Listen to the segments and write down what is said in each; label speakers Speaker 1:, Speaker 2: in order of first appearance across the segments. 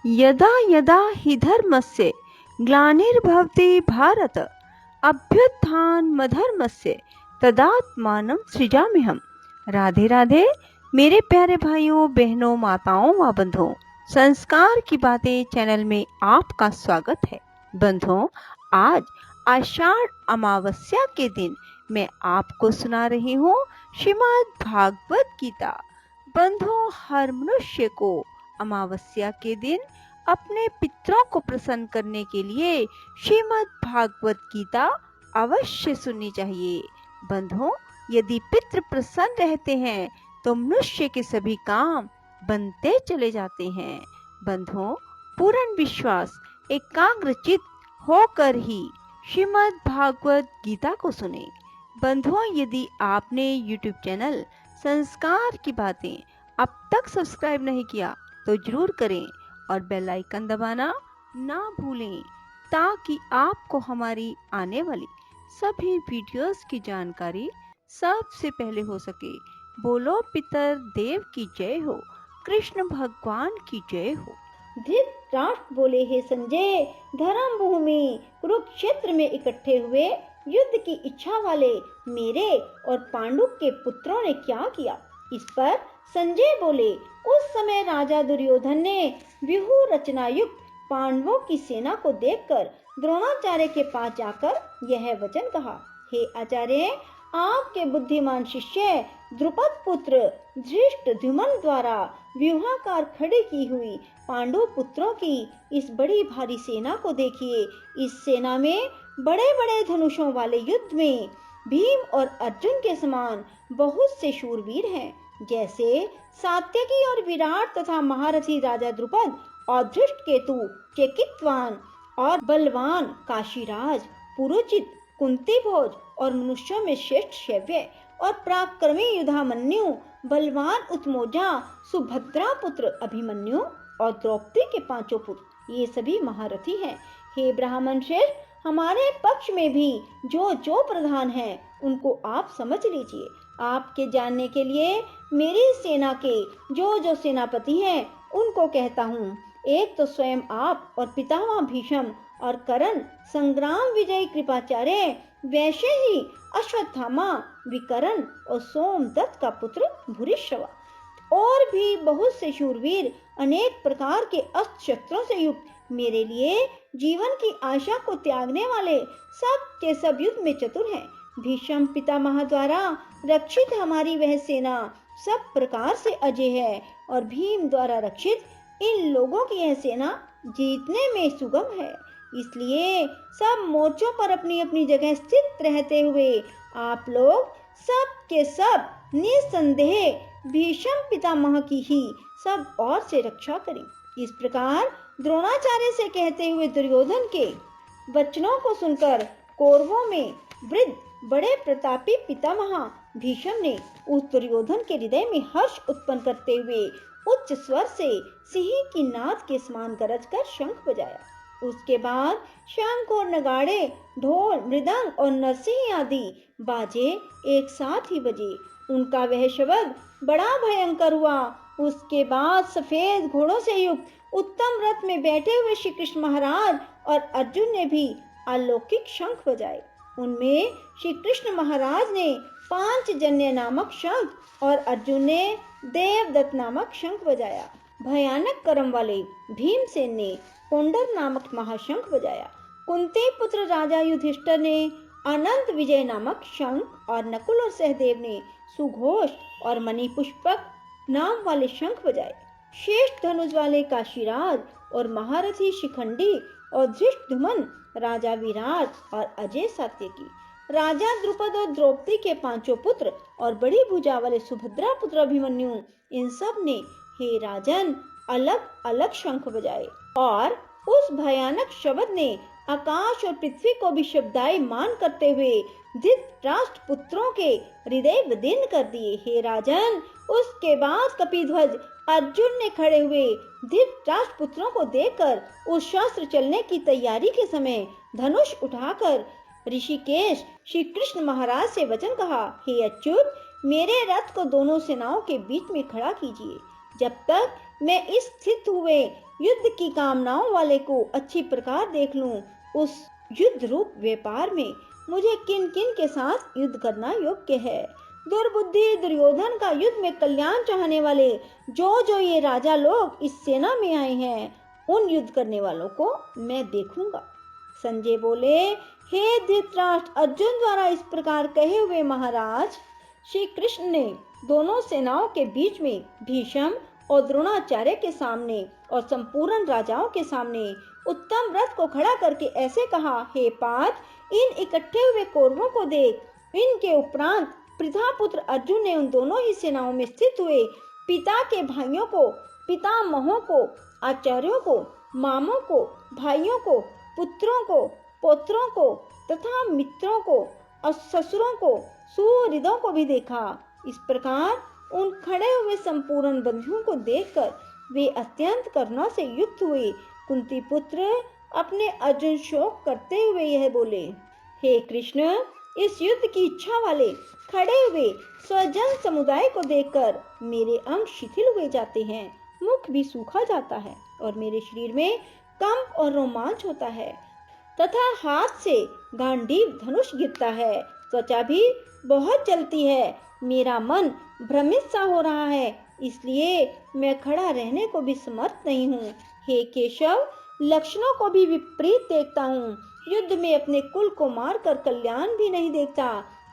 Speaker 1: यदा यदा हि धर्मस्य ग्लानिर्भवति भारत अभ्युत्थानमधर्मस्य तदात्मानं सृजाम्यहम्। राधे राधे मेरे प्यारे भाइयों बहनों माताओं व बंधुओं, संस्कार की बातें चैनल में आपका स्वागत है। बंधुओं, आज आषाढ़ अमावस्या के दिन मैं आपको सुना रही हूँ श्रीमद् भागवत गीता। बंधुओं, हर मनुष्य को अमावस्या के दिन अपने पितरों को प्रसन्न करने के लिए श्रीमद् भागवत गीता अवश्य सुननी चाहिए। बंधुओं, यदि पितृ प्रसन्न रहते हैं तो मनुष्य के सभी काम बनते चले जाते हैं। बंधुओं, पूर्ण विश्वास एकाग्रचित्त होकर ही श्रीमद् भागवत गीता को सुने। बंधुओं, यदि आपने YouTube चैनल संस्कार की बातें अब तक सब्सक्राइब नहीं किया तो जरूर करें और बेल आइकन दबाना ना भूलें ताकि आपको हमारी आने वाली सभी वीडियोस की जानकारी सबसे पहले हो सके। बोलो पितर देव की जय हो, कृष्ण भगवान की जय हो।
Speaker 2: धृतराष्ट्र बोले, हे संजय, धर्म भूमि कुरुक्षेत्र में इकट्ठे हुए युद्ध की इच्छा वाले मेरे और पांडु के पुत्रों ने क्या किया? इस पर संजय बोले, उस समय राजा दुर्योधन ने व्यूह रचना युक्त पांडवों की सेना को देखकर द्रोणाचार्य के पास जाकर यह वचन कहा, हे आचार्य, आपके बुद्धिमान शिष्य द्रुपद पुत्र धृष्टद्युम्न द्वारा व्यूहाकार खड़ी की हुई पांडु पुत्रों की इस बड़ी भारी सेना को देखिए। इस सेना में बड़े बड़े धनुषों वाले युद्ध में भीम और अर्जुन के समान बहुत से शूरवीर हैं, जैसे सात्यकी और विराट तथा महारथी राजा द्रुपद और धृष्टकेतु, केकितवान और बलवान काशीराज, पुरोचित, कुंती भोज और मनुष्यों में श्रेष्ठ शैव्य और पराक्रमी युधामन्यु, बलवान उत्मोजा, सुभद्रा पुत्र अभिमन्यु और द्रौपदी के पांचों पुत्र, ये सभी महारथी हैं। हे ब्राह्मण श्रेष्ठ, हमारे पक्ष में भी जो जो प्रधान हैं उनको आप समझ लीजिए। आपके जानने के लिए मेरी सेना के जो जो सेनापति हैं उनको कहता हूँ। एक तो स्वयं आप और पितामह भीष्म और कर्ण, संग्राम विजयी कृपाचार्य, वैसे ही अश्वत्थामा, विकर्ण और सोमदत्त का पुत्र भूरिश्रवा, और भी बहुत से शूरवीर अनेक प्रकार के अस्त्र शस्त्रों से युक्त, मेरे लिए जीवन की आशा को त्यागने वाले, सब के सब युद्ध में चतुर हैं। भीष्म पितामह द्वारा रक्षित हमारी वह सेना सब प्रकार से अजय है और भीम द्वारा रक्षित इन लोगों की यह सेना जीतने में सुगम है। इसलिए सब मोर्चों पर अपनी अपनी जगह स्थित रहते हुए आप लोग सब के सब निसंदेह भीष्म पितामह की ही सब ओर से रक्षा करें। इस प्रकार द्रोणाचार्य से कहते हुए दुर्योधन के वचनों को सुनकर कौरवों में वृद्ध बड़े प्रतापी पितामह भीष्म ने उस दुर्योधन के हृदय में हर्ष उत्पन्न करते हुए उच्च स्वर से सिंह की नाद के समान गरज कर शंख बजाया। उसके बाद शंख और नगाड़े, ढोल, मृदंग और नरसिंह आदि बाजे एक साथ ही बजे। उनका वह शब्द बड़ा भयंकर हुआ। उसके बाद सफेद घोड़ों से युक्त उत्तम रथ में बैठे हुए श्री कृष्ण महाराज और अर्जुन ने भी अलौकिक शंख बजाए। उनमें श्री कृष्ण महाराज ने पांचजन्य नामक शंख और अर्जुन ने देवदत्त नामक शंख बजाया। भयानक कर्म वाले भीमसेन ने कोंडर नामक महाशंख बजाया। कुंती पुत्र राजा युधिष्ठिर ने अनंत विजय नामक शंख और नकुल और सहदेव ने सुघोष और मणिपुष्पक नाम वाले शंख बजाए। श्रेष्ठ धनुष वाले काशीराज और महारथी शिखंडी और धृष्टद्युम्न, राजा विराट और अजय सात्यकी, राजा द्रुपद और द्रौपदी के पांचों पुत्र और बड़ी भुजा वाले सुभद्रा पुत्र अभिमन्यु, इन सब ने हे राजन अलग अलग शंख बजाए और उस भयानक शब्द ने आकाश और पृथ्वी को भी शब्दायमान करते हुए धृतराष्ट्र पुत्रों के हृदय विदीर्ण कर दिए। हे राजन, उसके बाद कपिध्वज अर्जुन ने खड़े हुए धृतराष्ट्र पुत्रों को देखकर उस शस्त्र चलने की तैयारी के समय धनुष उठाकर ऋषिकेश श्री कृष्ण महाराज से वचन कहा, हे अच्युत, मेरे रथ को दोनों सेनाओं के बीच में खड़ा कीजिए। जब तक मैं इस स्थित हुए युद्ध की कामनाओं वाले को अच्छी प्रकार देख लूं, उस युद्ध रूप व्यापार में मुझे किन किन के साथ युद्ध करना योग्य है। दुर्बुद्धि दुर्योधन का युद्ध में कल्याण चाहने वाले जो ये राजा लोग इस सेना में आए हैं, उन युद्ध करने वालों को मैं देखूंगा। संजय बोले, हे धृतराष्ट्र, अर्जुन द्वारा इस प्रकार कहे हुए महाराज श्री कृष्ण ने दोनों सेनाओं के बीच में भीष्म और द्रोणाचार्य के सामने और संपूर्ण राजाओं के सामने उत्तम रथ को खड़ा करके ऐसे कहा, हे पार्थ, इन इकट्ठे हुए कौरवों को देख। इनके उपरांत प्रधापुत्र अर्जुन ने उन दोनों ही सेनाओं में स्थित हुए पिता के भाइयों को, पितामहों को, आचार्यों को, मामों को, भाइयों को, पुत्रों को, पौत्रों को तथा मित्रों को और ससुरों को, सुहृदों को भी देखा। इस प्रकार उन खड़े हुए संपूर्ण बंधुओं को देखकर वे अत्यंत करुणा से युक्त हुए। कुंती पुत्र अपने अर्जुन शोक करते हुए यह बोले, हे कृष्ण, इस युद्ध की इच्छा वाले खड़े हुए स्वजन समुदाय को देखकर मेरे अंग शिथिल हुए जाते हैं, मुख भी सूखा जाता है और मेरे शरीर में कंप और रोमांच होता है तथा हाथ से गांडीव धनुष गिरता है, त्वचा भी बहुत जलती है, मेरा मन भ्रमित सा हो रहा है, इसलिए मैं खड़ा रहने को भी समर्थ नहीं हूँ। हे केशव, लक्षणों को भी विपरीत देखता हूँ, युद्ध में अपने कुल को मारकर कल्याण भी नहीं देखता।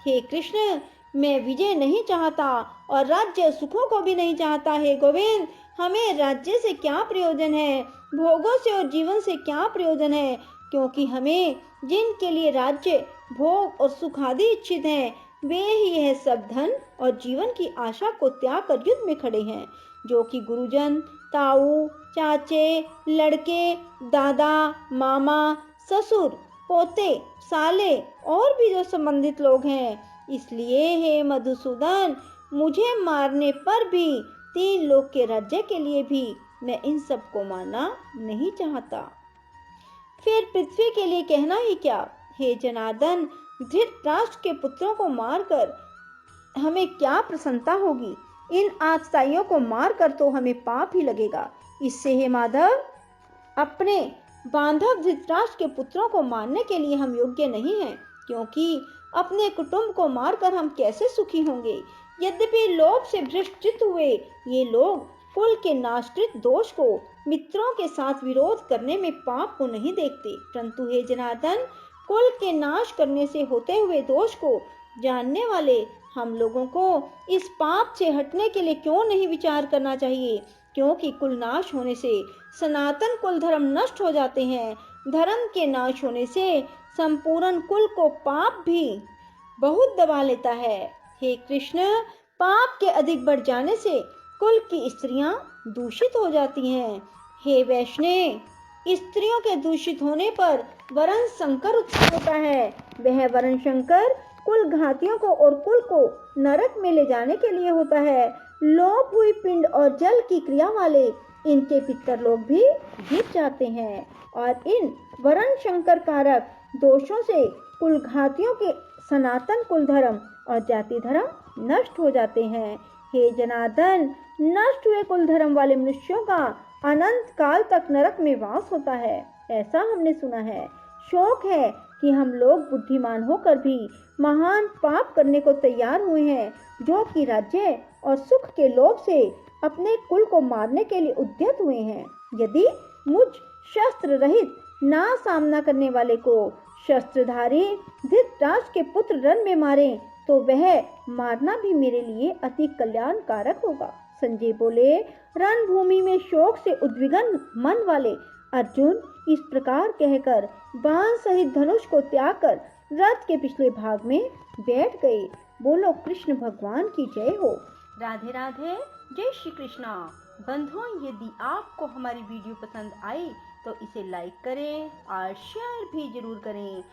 Speaker 2: हे कृष्ण, मैं विजय नहीं चाहता और राज्य सुखों को भी नहीं चाहता। हे गोविंद, हमें राज्य से क्या प्रयोजन है, भोगों से और जीवन से क्या प्रयोजन है, क्योंकि हमें जिनके लिए राज्य, भोग और सुख आदि इच्छित हैं, वे ही यह सब धन और जीवन की आशा को त्याग कर युद्ध में खड़े हैं, जो कि गुरुजन, ताऊ, चाचे, लड़के, दादा, मामा, ससुर, पोते, साले और भी जो संबंधित लोग हैं। इसलिए हे मधुसूदन, मुझे मारने पर भी 3 लोक के राज्य के लिए भी मैं इन सब को मारना नहीं चाहता। फिर पृथ्वी के लिए कहना ही क्या। हे जनार्दन, धृतराष्ट्र के पुत्रों को मारकर हमें क्या प्रसन्नता होगी, इन आतताइयों को मारकर तो हमें पाप ही लगेगा। इससे हे माधव, अपने बांधव धृतराष्ट्र के पुत्रों को मारने के लिए हम योग्य नहीं हैं, क्योंकि अपने कुटुंब को मारकर हम कैसे सुखी होंगे। यद्यपि लोभ से भ्रष्ट हुए ये लोग कुल के नाशकृत दोष को, मित्रों के साथ विरोध करने में पाप को नहीं देखते, परंतु हे जनार्दन, कुल के नाश करने से होते हुए दोष को जानने वाले हम लोगों को इस पाप से हटने के लिए क्यों नहीं विचार करना चाहिए, क्योंकि कुल नाश होने से सनातन कुल धर्म नष्ट हो जाते हैं। धर्म के नाश होने से संपूर्ण कुल को पाप भी बहुत दबा लेता है। हे कृष्ण, पाप के अधिक बढ़ जाने से कुल की स्त्रियां दूषित हो जाती हैं। हे वैष्णव, स्त्रियों के दूषित होने पर वरण संकर उत्पन्न होता है। वह वरण संकर कुल घातियों को और कुल को नरक में ले जाने के लिए होता है। लोप हुई पिंड और जल की क्रिया वाले इनके पितर लोग भी गिर जाते हैं और इन वरण संकर कारक दोषों से कुल घातियों के सनातन कुल धर्म और जाति धर्म नष्ट हो जाते हैं। हे जनार्दन, नष्ट हुए कुल धर्म वाले मनुष्यों का अनंत काल तक नरक में वास होता है, ऐसा हमने सुना है। शोक है कि हम लोग बुद्धिमान होकर भी महान पाप करने को तैयार हुए हैं, जो कि राज्य और सुख के लोभ से अपने कुल को मारने के लिए उद्यत हुए हैं। यदि मुझ शस्त्र रहित ना सामना करने वाले को शस्त्रधारी धृतराष्ट्र के पुत्र रण में मारे, तो वह मारना भी मेरे लिए अति कल्याणकारक होगा। संजय बोले, रणभूमि में शोक से उद्विग्न मन वाले अर्जुन इस प्रकार कहकर बाण सहित धनुष को त्याग कर रथ के पिछले भाग में बैठ गए। बोलो कृष्ण भगवान की जय हो।
Speaker 1: राधे राधे, जय श्री कृष्णा। बंधुओं, यदि आपको हमारी वीडियो पसंद आई तो इसे लाइक करें और शेयर भी जरूर करें।